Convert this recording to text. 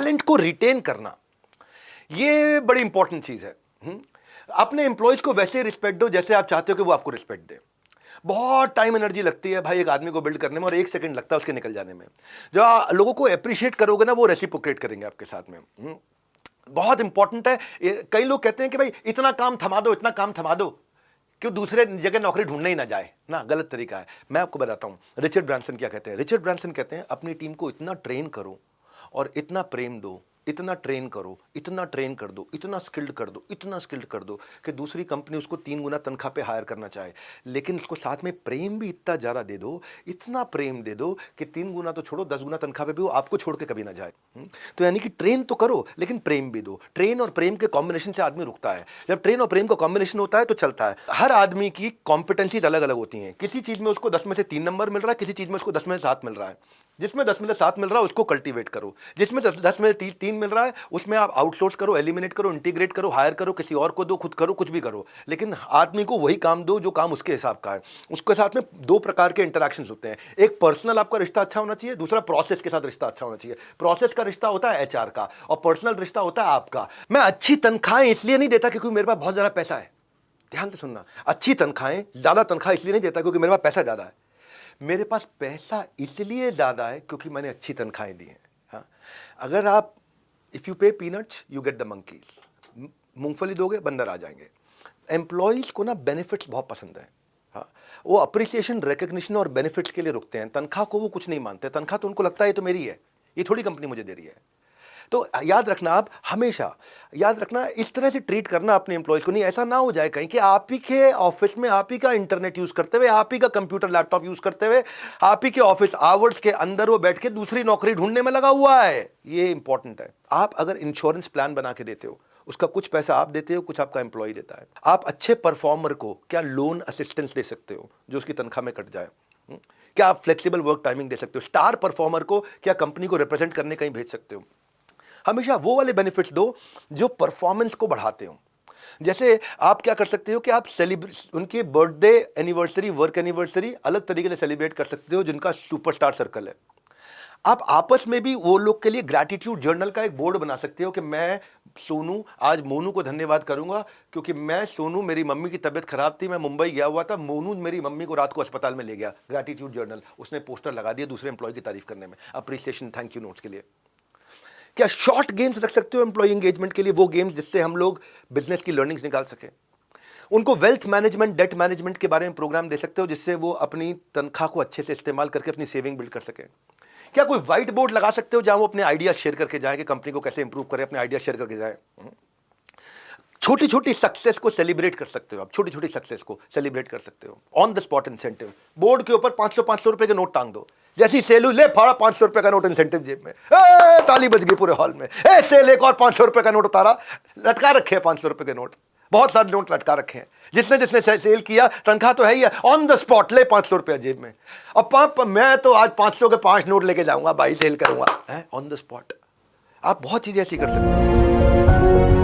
Talent को retain करना, ये बड़ी इंपॉर्टेंट चीज है। अपने एम्प्लॉयज को वैसे रिस्पेक्ट दो जैसे आप चाहते हो कि वो आपको रिस्पेक्ट दे। बहुत टाइम एनर्जी लगती है भाई एक आदमी को बिल्ड करने में, और 1 सेकंड लगता है उसके निकल जाने में। जब लोगों को अप्रिशिएट करोगे ना, वो रेसिप्रोकेट करेंगे आपके साथ में। बहुत इंपॉर्टेंट है। कई लोग कहते हैं कि भाई इतना काम थमा दो, इतना काम थमा दो, क्यों दूसरे जगह नौकरी ढूंढने ही ना जाए ना। गलत तरीका है। मैं आपको बताता हूं रिचर्ड ब्रांसन क्या कहते हैं। रिचर्ड ब्रांसन कहते हैं अपनी टीम को इतना ट्रेन करो और इतना प्रेम दो, इतना ट्रेन करो, इतना ट्रेन कर दो, इतना स्किल्ड कर दो, इतना स्किल्ड कर दो कि दूसरी कंपनी उसको 3 गुना तनख्वाह पे हायर करना चाहे, लेकिन उसको साथ में प्रेम भी इतना ज़्यादा दे दो, इतना प्रेम दे दो कि 3 गुना तो छोड़ो 10 गुना तनख्वाह पे भी वो आपको छोड़ के कभी ना जाए। तो यानी कि ट्रेन तो करो लेकिन प्रेम भी दो। ट्रेन और प्रेम के कॉम्बिनेशन से आदमी रुकता है। जब ट्रेन और प्रेम का कॉम्बिनेशन होता है तो चलता है। हर आदमी की कॉम्पिटेंसीज अलग अलग होती हैं। किसी चीज़ में उसको 10 में से 3 नंबर मिल रहा है, किसी चीज़ में उसको 10 में से 7 मिल रहा है। जिसमें 10 में से 7 मिल रहा है उसको कल्टीवेट करो, जिसमें 10 में से 3 मिल रहा है उसमें आप आउटसोर्स करो, एलिमिनेट करो, इंटीग्रेट करो, हायर करो, किसी और को दो, खुद करो, कुछ भी करो, लेकिन आदमी को वही काम दो जो काम उसके हिसाब का है। उसके साथ में 2 प्रकार के इंटरेक्शंस होते हैं। एक पर्सनल आपका रिश्ता अच्छा होना चाहिए, दूसरा प्रोसेस के साथ रिश्ता अच्छा होना चाहिए। प्रोसेस का रिश्ता होता है एचआर का और पर्सनल रिश्ता होता है आपका। मैं अच्छी तनख्वाहें इसलिए नहीं देता क्योंकि मेरे पास बहुत ज्यादा पैसा है। ध्यान से सुनना, अच्छी तनख्वाहें, ज्यादा तनख्वाह इसलिए नहीं देता क्योंकि मेरे पास पैसा ज्यादा है। मेरे पास पैसा इसलिए ज्यादा है क्योंकि मैंने अच्छी तनख्वाहें दी हैं। हाँ, अगर आप इफ यू पे peanuts you get the monkeys, मूंगफली दोगे बंदर आ जाएंगे। एम्प्लॉयज को ना बेनिफिट्स बहुत पसंद है। हाँ, वो अप्रिसिएशन, रिकग्निशन और बेनिफिट्स के लिए रुकते हैं। तनख्वाह को वो कुछ नहीं मानते। तनख्वाह तो उनको लगता है ये तो मेरी है, ये थोड़ी कंपनी मुझे दे रही है। तो याद रखना, आप हमेशा याद रखना, इस तरह से ट्रीट करना अपने एम्प्लॉयज को। नहीं ऐसा ना हो जाए कहीं कि आप ही के ऑफिस में आप ही का इंटरनेट यूज करते हुए, आप ही का कंप्यूटर लैपटॉप यूज करते हुए, आप ही के ऑफिस आवर्स के अंदर वो बैठ के दूसरी नौकरी ढूंढने में लगा हुआ है। ये इंपॉर्टेंट है। आप अगर इंश्योरेंस प्लान बना के देते हो, उसका कुछ पैसा आप देते हो, कुछ आपका एम्प्लॉय देता है। आप अच्छे परफॉर्मर को क्या लोन असिस्टेंस दे सकते हो जो उसकी तनख्वाह में कट जाए? क्या आप फ्लेक्सिबल वर्क टाइमिंग दे सकते हो? स्टार परफॉर्मर को क्या कंपनी को रिप्रेजेंट करने कहीं भेज सकते हो? हमेशा वो वाले बेनिफिट्स दो जो परफॉर्मेंस को बढ़ाते हो। जैसे आप क्या कर सकते हो कि आप उनके बर्थडे एनिवर्सरी, वर्क एनिवर्सरी अलग तरीके से सेलिब्रेट कर सकते हो जिनका सुपरस्टार सर्कल है। आप आपस में भी वो लोग के लिए ग्रैटिट्यूड जर्नल का एक बोर्ड बना सकते हो कि मैं सोनू आज मोनू को धन्यवाद करूंगा क्योंकि मैं सोनू, मेरी मम्मी की तबीयत खराब थी, मैं मुंबई गया हुआ था, मोनू मेरी मम्मी को रात को अस्पताल में ले गया। ग्रैटिट्यूड जर्नल उसने पोस्टर लगा दिया दूसरे एम्प्लॉय की तारीफ करने में, अप्रिसिएशन, थैंक यू नोट्स के लिए। क्या शॉर्ट गेम्स रख सकते हो एम्प्लॉय एंगेजमेंट के लिए, वो गेम्स जिससे हम लोग बिजनेस की लर्निंग्स निकाल सकें। उनको वेल्थ मैनेजमेंट, डेट मैनेजमेंट के बारे में प्रोग्राम दे सकते हो जिससे वो अपनी तनख्वाह को अच्छे से इस्तेमाल करके अपनी सेविंग बिल्ड कर सकें। क्या कोई व्हाइट बोर्ड लगा सकते हो जहां वो अपने आइडिया शेयर करके जाए कि कंपनी को कैसे इंप्रूव करें, अपने आइडिया शेयर करके जाए। छोटी छोटी सक्सेस को सेलिब्रेट कर सकते हो आप, छोटी छोटी सक्सेस को सेलिब्रेट कर सकते हो। On the spot incentive, board के ऊपर 500 रुपए के नोट टांग दो। जैसी सेल हुई, ले फाड़ा 500 रुपए का नोट इंसेंटिव जेब में, ताली बज गई पूरे हॉल में। सेल, एक और 500 रुपए का नोट उतारा, लटका रखे हैं 500 रुपए के नोट, बहुत सारे नोट लटका रखे हैं। जिसने जिसने सेल किया, तनख्वाह तो है ही है, ऑन द स्पॉट ले 500 रुपया जेब में। और मैं तो आज 500 के 5 नोट लेके जाऊंगा भाई, सेल करूंगा ऑन द स्पॉट। आप बहुत चीजें ऐसी कर सकते हो।